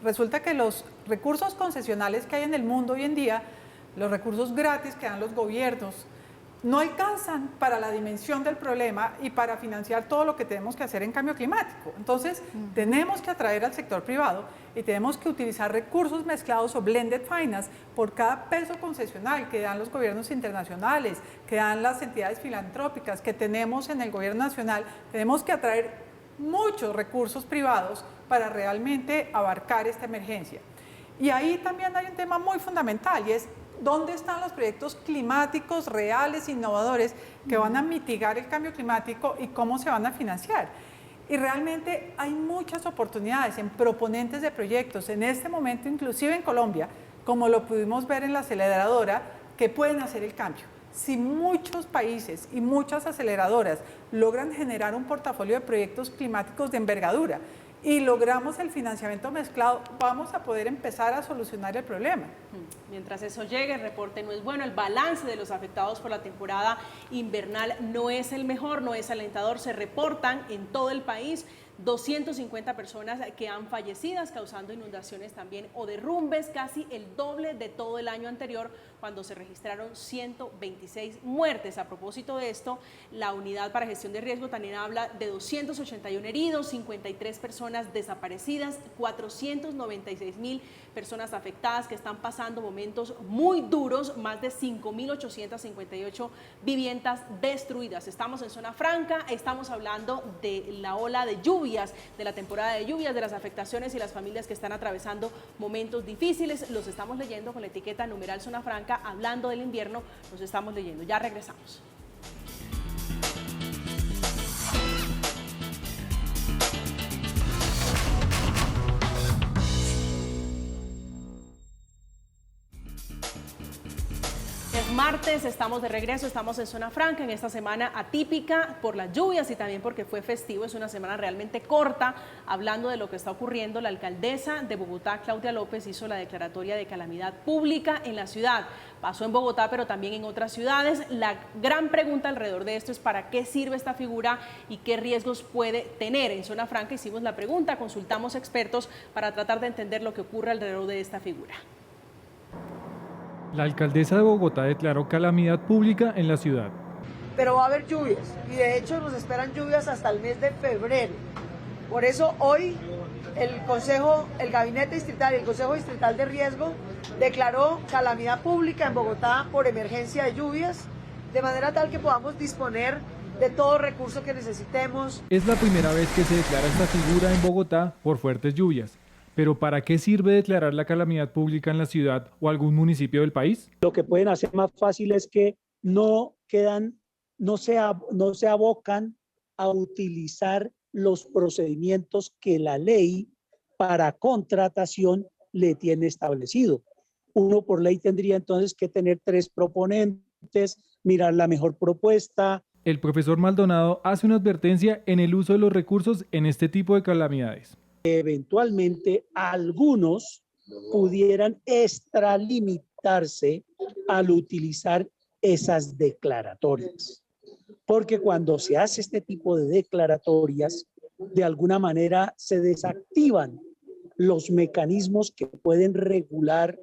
resulta que los recursos concesionales que hay en el mundo hoy en día, los recursos gratis que dan los gobiernos, no alcanzan para la dimensión del problema y para financiar todo lo que tenemos que hacer en cambio climático. Entonces, tenemos que atraer al sector privado y tenemos que utilizar recursos mezclados o blended finance por cada peso concesional que dan los gobiernos internacionales, que dan las entidades filantrópicas que tenemos en el gobierno nacional. Tenemos que atraer muchos recursos privados para realmente abarcar esta emergencia. Y ahí también hay un tema muy fundamental y es ¿dónde están los proyectos climáticos reales, innovadores, que van a mitigar el cambio climático y cómo se van a financiar? Y realmente hay muchas oportunidades en proponentes de proyectos, en este momento inclusive en Colombia, como lo pudimos ver en la aceleradora, que pueden hacer el cambio. Si muchos países y muchas aceleradoras logran generar un portafolio de proyectos climáticos de envergadura, y logramos el financiamiento mezclado, vamos a poder empezar a solucionar el problema. Mientras eso llegue, el reporte no es bueno, el balance de los afectados por la temporada invernal no es el mejor, no es alentador. Se reportan en todo el país 250 personas que han fallecido, causando inundaciones también o derrumbes, casi el doble de todo el año anterior, cuando se registraron 126 muertes. A propósito de esto, la Unidad para Gestión de Riesgo también habla de 281 heridos, 53 personas desaparecidas, 496.000 personas afectadas que están pasando momentos muy duros, más de 5.858 viviendas destruidas. Estamos en Zona Franca, estamos hablando de la ola de lluvias, de la temporada de lluvias, de las afectaciones y las familias que están atravesando momentos difíciles. Los estamos leyendo con la etiqueta numeral Zona Franca, hablando del invierno, los estamos leyendo. Ya regresamos. Martes, estamos de regreso, estamos en Zona Franca en esta semana atípica por las lluvias y también porque fue festivo. Es una semana realmente corta. Hablando de lo que está ocurriendo, la alcaldesa de Bogotá, Claudia López, hizo la declaratoria de calamidad pública en la ciudad. Pasó en Bogotá, pero también en otras ciudades. La gran pregunta alrededor de esto es ¿para qué sirve esta figura y qué riesgos puede tener? En Zona Franca hicimos la pregunta, consultamos expertos para tratar de entender lo que ocurre alrededor de esta figura. La alcaldesa de Bogotá declaró calamidad pública en la ciudad. Pero va a haber lluvias y de hecho nos esperan lluvias hasta el mes de febrero. Por eso hoy el Gabinete Distrital y el Consejo Distrital de Riesgo declaró calamidad pública en Bogotá por emergencia de lluvias, de manera tal que podamos disponer de todo recurso que necesitemos. Es la primera vez que se declara esta figura en Bogotá por fuertes lluvias. ¿Pero para qué sirve declarar la calamidad pública en la ciudad o algún municipio del país? Lo que pueden hacer más fácil es que no se abocan a utilizar los procedimientos que la ley para contratación le tiene establecido. Uno por ley tendría entonces que tener 3 proponentes, mirar la mejor propuesta. El profesor Maldonado hace una advertencia en el uso de los recursos en este tipo de calamidades. Eventualmente algunos pudieran extralimitarse al utilizar esas declaratorias. Porque cuando se hace este tipo de declaratorias, de alguna manera se desactivan los mecanismos que pueden regular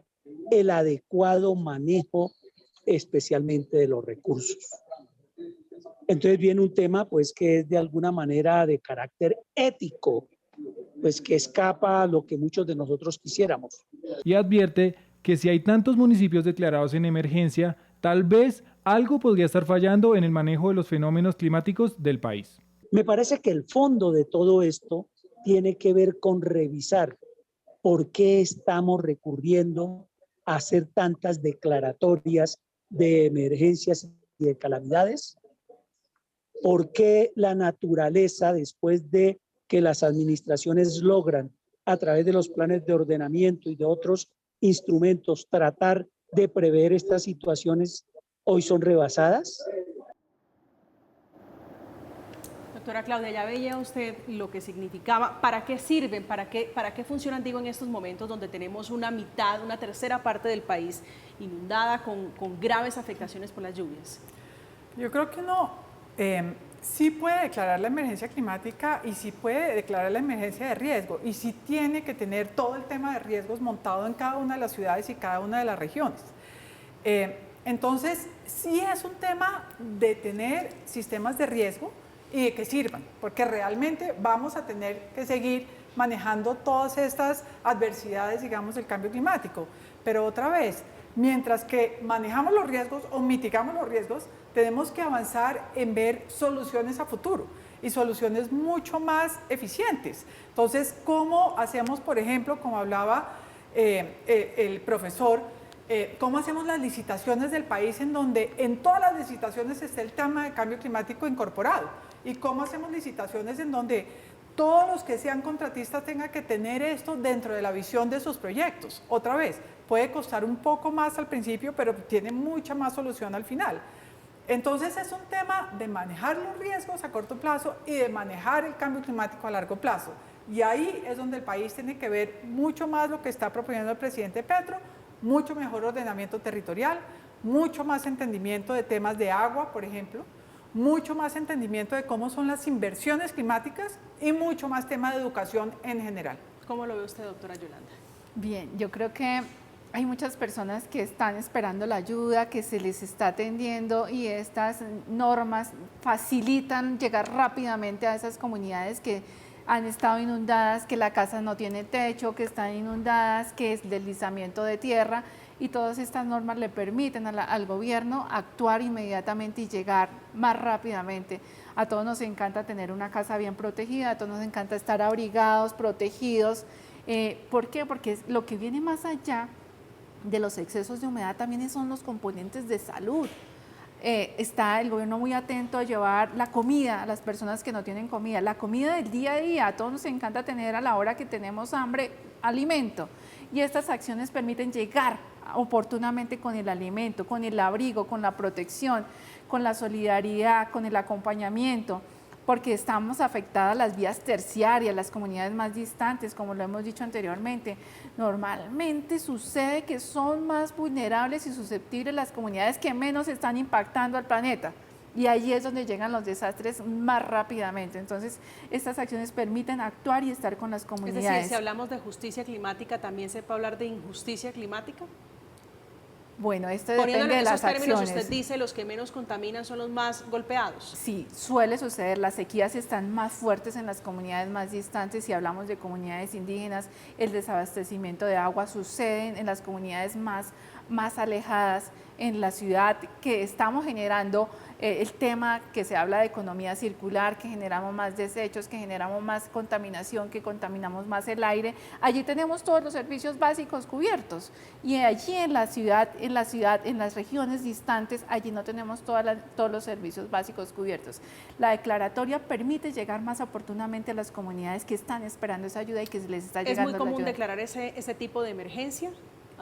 el adecuado manejo, especialmente de los recursos. Entonces viene un tema pues que es de alguna manera de carácter ético, pues que escapa a lo que muchos de nosotros quisiéramos. Y advierte que si hay tantos municipios declarados en emergencia, tal vez algo podría estar fallando en el manejo de los fenómenos climáticos del país. Me parece que el fondo de todo esto tiene que ver con revisar por qué estamos recurriendo a hacer tantas declaratorias de emergencias y de calamidades, por qué la naturaleza, después de que las administraciones logran a través de los planes de ordenamiento y de otros instrumentos tratar de prever estas situaciones hoy son rebasadas? Doctora Claudia, ya veía usted lo que significaba, ¿para qué sirven, para qué funcionan, digo, en estos momentos donde tenemos una mitad, una tercera parte del país inundada con graves afectaciones por las lluvias? Yo creo que uno sí puede declarar la emergencia climática y sí puede declarar la emergencia de riesgo y sí tiene que tener todo el tema de riesgos montado en cada una de las ciudades y cada una de las regiones. Entonces, sí es un tema de tener sistemas de riesgo y de que sirvan, porque realmente vamos a tener que seguir manejando todas estas adversidades, digamos, del cambio climático. Pero otra vez, mientras que manejamos los riesgos o mitigamos los riesgos, tenemos que avanzar en ver soluciones a futuro y soluciones mucho más eficientes. Entonces, ¿cómo hacemos, por ejemplo, como hablaba el profesor, cómo hacemos las licitaciones del país en donde en todas las licitaciones esté el tema de cambio climático incorporado? ¿Y cómo hacemos licitaciones en donde todos los que sean contratistas tengan que tener esto dentro de la visión de sus proyectos? Otra vez, puede costar un poco más al principio, pero tiene mucha más solución al final. Entonces es un tema de manejar los riesgos a corto plazo y de manejar el cambio climático a largo plazo. Y ahí es donde el país tiene que ver mucho más lo que está proponiendo el presidente Petro, mucho mejor ordenamiento territorial, mucho más entendimiento de temas de agua, por ejemplo, mucho más entendimiento de cómo son las inversiones climáticas y mucho más tema de educación en general. ¿Cómo lo ve usted, doctora Yolanda? Bien, yo creo que hay muchas personas que están esperando la ayuda, que se les está atendiendo y estas normas facilitan llegar rápidamente a esas comunidades que han estado inundadas, que la casa no tiene techo, que están inundadas, que es deslizamiento de tierra, y todas estas normas le permiten al gobierno actuar inmediatamente y llegar más rápidamente. A todos nos encanta tener una casa bien protegida, a todos nos encanta estar abrigados, protegidos. ¿Por qué? Porque lo que viene más allá de los excesos de humedad también son los componentes de salud. Está el gobierno muy atento a llevar la comida a las personas que no tienen comida, la comida del día a día. A todos nos encanta tener a la hora que tenemos hambre alimento, y estas acciones permiten llegar oportunamente con el alimento, con el abrigo, con la protección, con la solidaridad, con el acompañamiento, porque estamos afectadas las vías terciarias, las comunidades más distantes, como lo hemos dicho anteriormente. Normalmente sucede que son más vulnerables y susceptibles las comunidades que menos están impactando al planeta. Y ahí es donde llegan los desastres más rápidamente. Entonces, estas acciones permiten actuar y estar con las comunidades. Es decir, si hablamos de justicia climática, ¿también se puede hablar de injusticia climática? Bueno, esto depende de las acciones. Usted dice los que menos contaminan son los más golpeados. Sí, suele suceder. Las sequías están más fuertes en las comunidades más distantes. Si hablamos de comunidades indígenas, el desabastecimiento de agua sucede en las comunidades más alejadas. En la ciudad, que estamos generando el tema que se habla de economía circular, que generamos más desechos, que generamos más contaminación, que contaminamos más el aire. Allí tenemos todos los servicios básicos cubiertos, y allí en la ciudad, en las regiones distantes, allí no tenemos todos los servicios básicos cubiertos. La declaratoria permite llegar más oportunamente a las comunidades que están esperando esa ayuda y que les está llegando la ayuda. ¿Es muy común declarar ese tipo de emergencia?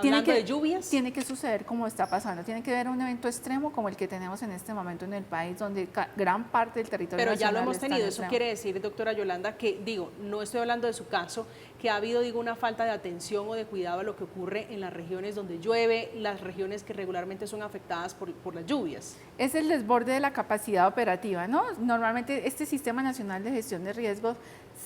De lluvias. Tiene que suceder como está pasando, tiene que haber un evento extremo como el que tenemos en este momento en el país, donde gran parte del territorio nacional. Pero ya lo hemos tenido, eso quiere decir, doctora Yolanda, que no estoy hablando de su caso, que ha habido, una falta de atención o de cuidado a lo que ocurre en las regiones donde llueve, las regiones que regularmente son afectadas por las lluvias. Es el desborde de la capacidad operativa, ¿no? Normalmente este Sistema Nacional de Gestión de Riesgos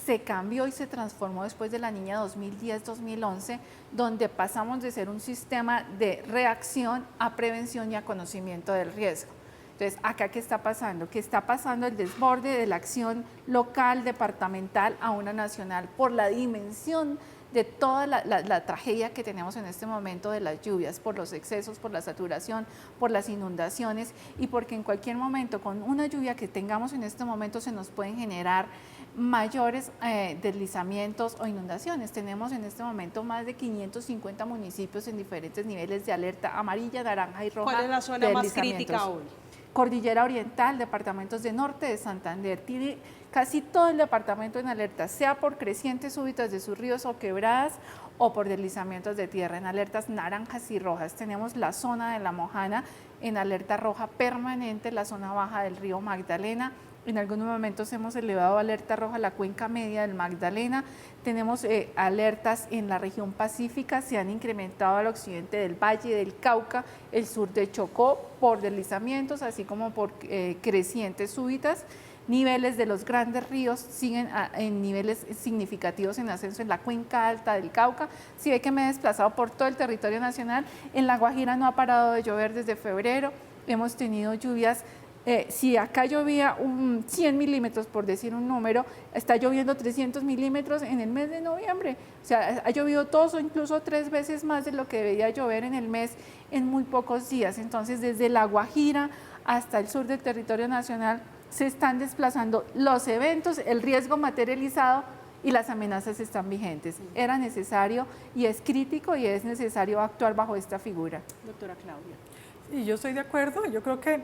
se cambió y se transformó después de la Niña 2010-2011, donde pasamos de ser un sistema de reacción a prevención y a conocimiento del riesgo. Entonces, ¿acá qué está pasando? Que está pasando el desborde de la acción local, departamental, a una nacional, por la dimensión de toda la tragedia que tenemos en este momento de las lluvias, por los excesos, por la saturación, por las inundaciones, y porque en cualquier momento, con una lluvia que tengamos en este momento, se nos pueden generar mayores deslizamientos o inundaciones. Tenemos en este momento más de 550 municipios en diferentes niveles de alerta amarilla, naranja y roja. ¿Cuál es la zona más crítica hoy? Cordillera Oriental, departamentos de norte de Santander, tiene casi todo el departamento en alerta, sea por crecientes súbitas de sus ríos o quebradas o por deslizamientos de tierra, en alertas naranjas y rojas. Tenemos la zona de La Mojana en alerta roja permanente, la zona baja del río Magdalena. En algunos momentos hemos elevado alerta roja la cuenca media del Magdalena. Tenemos alertas en la región pacífica, se han incrementado al occidente del Valle del Cauca, el sur de Chocó, por deslizamientos, así como por crecientes súbitas. Niveles de los grandes ríos siguen en niveles significativos en ascenso en la cuenca alta del Cauca. Si ve que me he desplazado por todo el territorio nacional, en La Guajira no ha parado de llover desde febrero. Hemos tenido lluvias. Si acá llovía 100 milímetros, por decir un número, está lloviendo 300 milímetros en el mes de noviembre. O sea, ha llovido 2 o incluso 3 veces más de lo que debería llover en el mes en muy pocos días. Entonces, desde La Guajira hasta el sur del territorio nacional se están desplazando los eventos, el riesgo materializado y las amenazas están vigentes. Era necesario y es crítico y es necesario actuar bajo esta figura. Doctora Claudia. Y yo estoy de acuerdo, yo creo que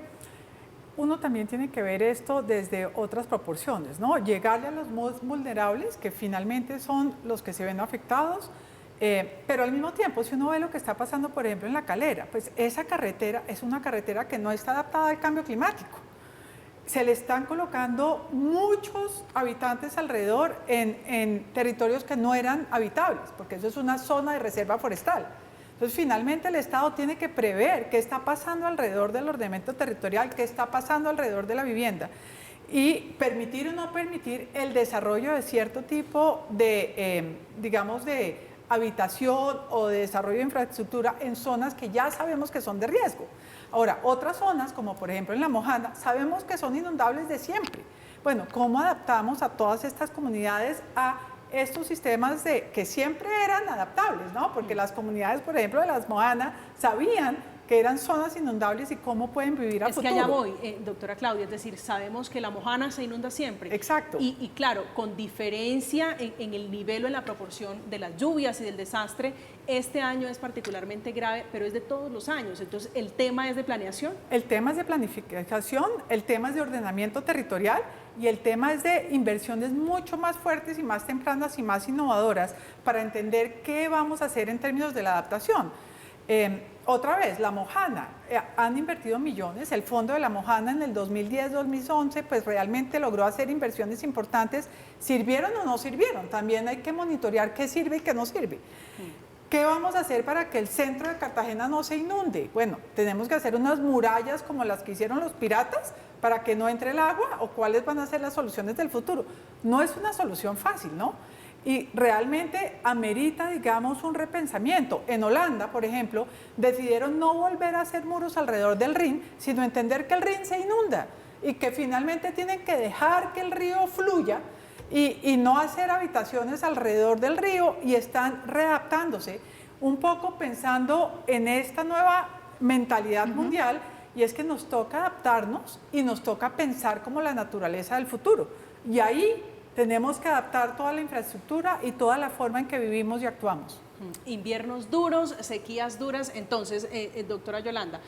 uno también tiene que ver esto desde otras proporciones, ¿no? Llegarle a los más vulnerables, que finalmente son los que se ven afectados, pero al mismo tiempo, si uno ve lo que está pasando, por ejemplo, en La Calera, pues esa carretera es una carretera que no está adaptada al cambio climático. Se le están colocando muchos habitantes alrededor en territorios que no eran habitables, porque eso es una zona de reserva forestal. Entonces, finalmente el Estado tiene que prever qué está pasando alrededor del ordenamiento territorial, qué está pasando alrededor de la vivienda y permitir o no permitir el desarrollo de cierto tipo de, digamos, de habitación o de desarrollo de infraestructura en zonas que ya sabemos que son de riesgo. Ahora, otras zonas, como por ejemplo en La Mojana, sabemos que son inundables de siempre. Bueno, ¿cómo adaptamos a todas estas comunidades a estos sistemas que siempre eran adaptables, ¿no? Porque las comunidades, por ejemplo, de Las Mojana, sabían que eran zonas inundables y cómo pueden vivir a futuro. Es que allá voy, doctora Claudia, es decir, sabemos que La Mojana se inunda siempre. Exacto. Y claro, con diferencia en el nivel o en la proporción de las lluvias y del desastre, este año es particularmente grave, pero es de todos los años. Entonces, ¿el tema es de planeación? El tema es de planificación, el tema es de ordenamiento territorial y el tema es de inversiones mucho más fuertes y más tempranas y más innovadoras para entender qué vamos a hacer en términos de la adaptación. Otra vez, La Mojana, han invertido millones, el fondo de La Mojana en el 2010-2011 pues realmente logró hacer inversiones importantes, ¿sirvieron o no sirvieron? También hay que monitorear qué sirve y qué no sirve. ¿Qué vamos a hacer para que el centro de Cartagena no se inunde? Bueno, tenemos que hacer unas murallas como las que hicieron los piratas para que no entre el agua, o cuáles van a ser las soluciones del futuro. No es una solución fácil, ¿no? Y realmente amerita, digamos, un repensamiento. En Holanda, por ejemplo, decidieron no volver a hacer muros alrededor del Rin, sino entender que el Rin se inunda y que finalmente tienen que dejar que el río fluya y no hacer habitaciones alrededor del río, y están readaptándose un poco pensando en esta nueva mentalidad mundial, y es que nos toca adaptarnos y nos toca pensar como la naturaleza del futuro. Y ahí tenemos que adaptar toda la infraestructura y toda la forma en que vivimos y actuamos. Inviernos duros, sequías duras. Entonces, doctora Yolanda,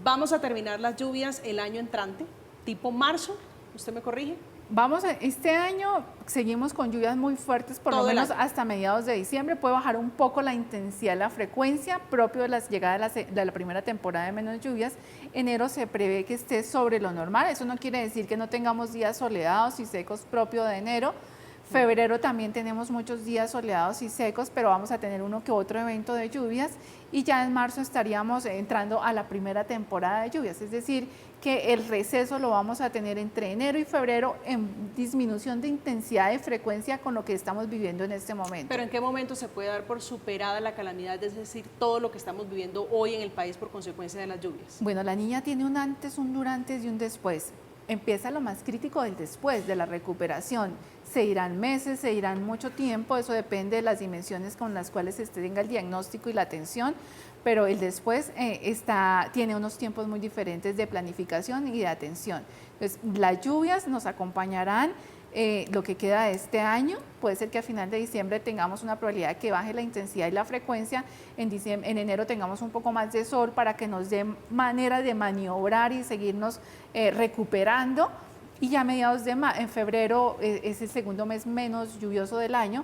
¿vamos a terminar las lluvias el año entrante, tipo marzo? ¿Usted me corrige? Este año seguimos con lluvias muy fuertes, por lo menos hasta mediados de diciembre. Puede bajar un poco la intensidad, la frecuencia, propio de la llegada de la primera temporada de menos lluvias. Enero se prevé que esté sobre lo normal. Eso no quiere decir que no tengamos días soleados y secos propio de enero. Febrero también tenemos muchos días soleados y secos, pero vamos a tener uno que otro evento de lluvias, y ya en marzo estaríamos entrando a la primera temporada de lluvias, es decir, que el receso lo vamos a tener entre enero y febrero en disminución de intensidad y frecuencia con lo que estamos viviendo en este momento. ¿Pero en qué momento se puede dar por superada la calamidad, es decir, todo lo que estamos viviendo hoy en el país por consecuencia de las lluvias? Bueno, la niña tiene un antes, un durante y un después. Empieza lo más crítico del después, de la recuperación. Se irán meses, se irán mucho tiempo, eso depende de las dimensiones con las cuales se tenga el diagnóstico y la atención, pero el después tiene unos tiempos muy diferentes de planificación y de atención. Entonces, las lluvias nos acompañarán lo que queda de este año. Puede ser que a final de diciembre tengamos una probabilidad de que baje la intensidad y la frecuencia. En enero tengamos un poco más de sol para que nos dé manera de maniobrar y seguirnos recuperando. y ya a mediados de en febrero es el segundo mes menos lluvioso del año.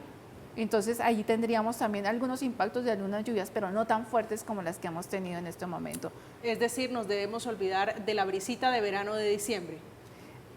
Entonces allí tendríamos también algunos impactos de algunas lluvias, pero no tan fuertes como las que hemos tenido en este momento. Es decir, nos debemos olvidar de la brisita de verano de diciembre.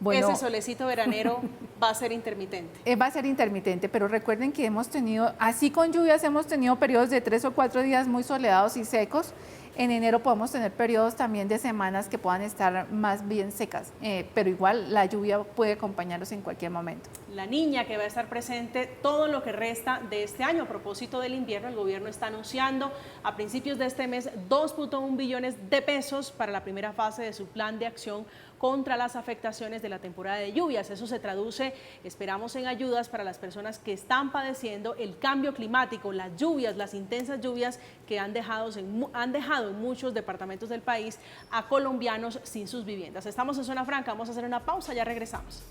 Bueno, ese solecito veranero va a ser intermitente. Va a ser intermitente, pero recuerden que hemos tenido, así con lluvias, hemos tenido periodos de 3 o 4 días muy soleados y secos. En enero podemos tener periodos también de semanas que puedan estar más bien secas, pero igual la lluvia puede acompañarlos en cualquier momento. La niña que va a estar presente todo lo que resta de este año. A propósito del invierno, el gobierno está anunciando a principios de este mes 2.1 billones de pesos para la primera fase de su plan de acción contra las afectaciones de la temporada de lluvias. Eso se traduce, esperamos, en ayudas para las personas que están padeciendo el cambio climático, las lluvias, las intensas lluvias que han dejado en muchos departamentos del país a colombianos sin sus viviendas. Estamos en Zona Franca, vamos a hacer una pausa, ya regresamos.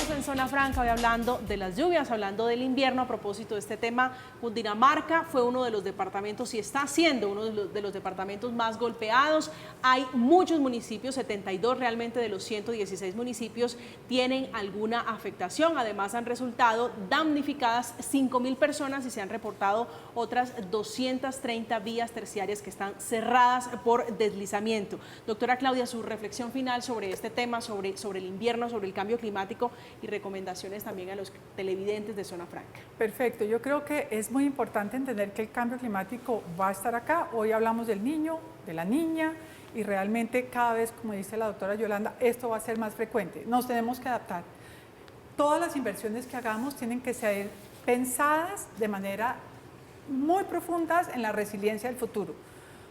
En Zona Franca, hoy hablando de las lluvias, hablando del invierno. A propósito de este tema, Cundinamarca fue uno de los departamentos y está siendo uno de los departamentos más golpeados. Hay muchos municipios, 72 realmente de los 116 municipios tienen alguna afectación. Además, han resultado damnificadas 5.000 personas y se han reportado otras 230 vías terciarias que están cerradas por deslizamiento. Doctora Claudia, su reflexión final sobre este tema, sobre el invierno, sobre el cambio climático y recomendaciones también a los televidentes de Zona Franca. Perfecto, yo creo que es muy importante entender que el cambio climático va a estar acá. Hoy hablamos del niño, de la niña, y realmente cada vez, como dice la doctora Yolanda, esto va a ser más frecuente. Nos tenemos que adaptar. Todas las inversiones que hagamos tienen que ser pensadas de manera muy profundas en la resiliencia del futuro.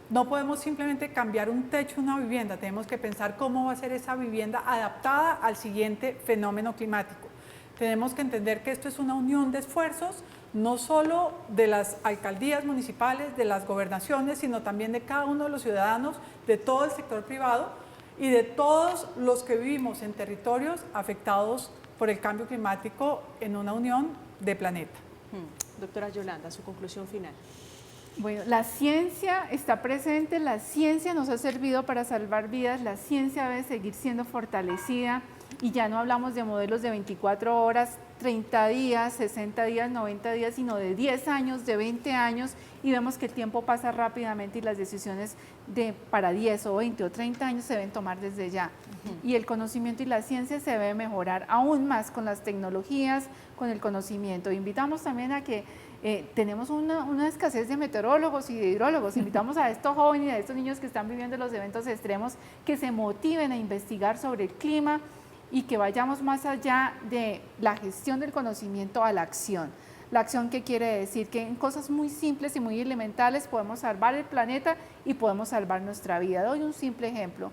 No podemos simplemente cambiar un techo de una vivienda, tenemos que pensar cómo va a ser esa vivienda adaptada al siguiente fenómeno climático. Tenemos que entender que esto es una unión de esfuerzos, no solo de las alcaldías municipales, de las gobernaciones, sino también de cada uno de los ciudadanos, de todo el sector privado y de todos los que vivimos en territorios afectados por el cambio climático en una unión de planeta. Doctora Yolanda, su conclusión final. Bueno, la ciencia está presente, la ciencia nos ha servido para salvar vidas, la ciencia debe seguir siendo fortalecida y ya no hablamos de modelos de 24 horas, 30 días, 60 días, 90 días, sino de 10 años, de 20 años y vemos que el tiempo pasa rápidamente y las decisiones para 10 o 20 o 30 años se deben tomar desde ya. Y el conocimiento y la ciencia se debe mejorar aún más con las tecnologías, con el conocimiento. Invitamos también a que tenemos una escasez de meteorólogos y de hidrólogos. Invitamos a estos jóvenes y a estos niños que están viviendo los eventos extremos que se motiven a investigar sobre el clima y que vayamos más allá de la gestión del conocimiento a la acción. La acción, ¿qué quiere decir? Que en cosas muy simples y muy elementales podemos salvar el planeta y podemos salvar nuestra vida. Doy un simple ejemplo.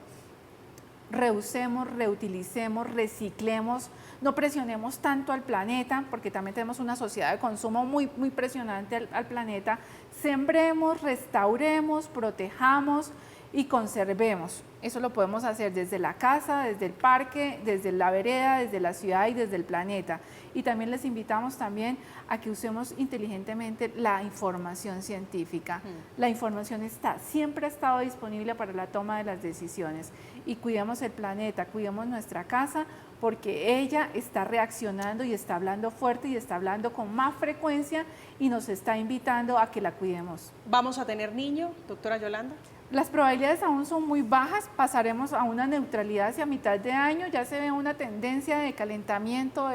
Reusemos, reutilicemos, reciclemos, no presionemos tanto al planeta, porque también tenemos una sociedad de consumo muy presionante al planeta. Sembremos, restauremos, protejamos y conservemos. Eso lo podemos hacer desde la casa, desde el parque, desde la vereda, desde la ciudad y desde el planeta. Y también les invitamos también a que usemos inteligentemente la información científica. La información siempre ha estado disponible para la toma de las decisiones. Y cuidemos el planeta, cuidemos nuestra casa, porque ella está reaccionando y está hablando fuerte y está hablando con más frecuencia y nos está invitando a que la cuidemos. ¿Vamos a tener niño, doctora Yolanda? Las probabilidades aún son muy bajas, pasaremos a una neutralidad hacia mitad de año, ya se ve una tendencia de calentamiento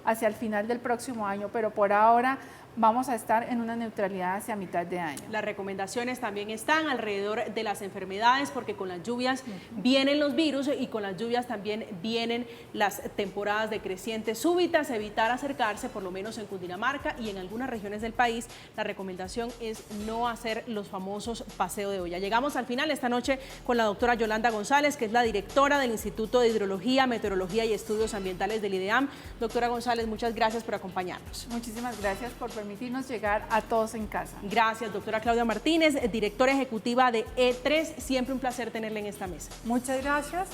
hacia el final del próximo año, pero por ahora vamos a estar en una neutralidad hacia mitad de año. Las recomendaciones también están alrededor de las enfermedades, porque con las lluvias vienen los virus y con las lluvias también vienen las temporadas de crecientes súbitas. Evitar acercarse, por lo menos en Cundinamarca y en algunas regiones del país, la recomendación es no hacer los famosos paseo de olla. Llegamos al final esta noche con la doctora Yolanda González, que es la directora del Instituto de Hidrología, Meteorología y Estudios Ambientales del IDEAM. Doctora González, muchas gracias por acompañarnos. Muchísimas gracias por permitirnos llegar a todos en casa. Gracias, doctora Claudia Martínez, directora ejecutiva de E3. Siempre un placer tenerla en esta mesa. Muchas gracias.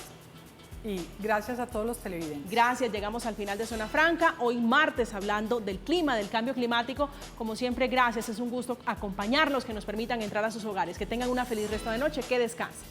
Y gracias a todos los televidentes. Gracias, llegamos al final de Zona Franca, hoy martes hablando del clima, del cambio climático. Como siempre, gracias, es un gusto acompañarlos, que nos permitan entrar a sus hogares. Que tengan una feliz resto de noche, que descansen.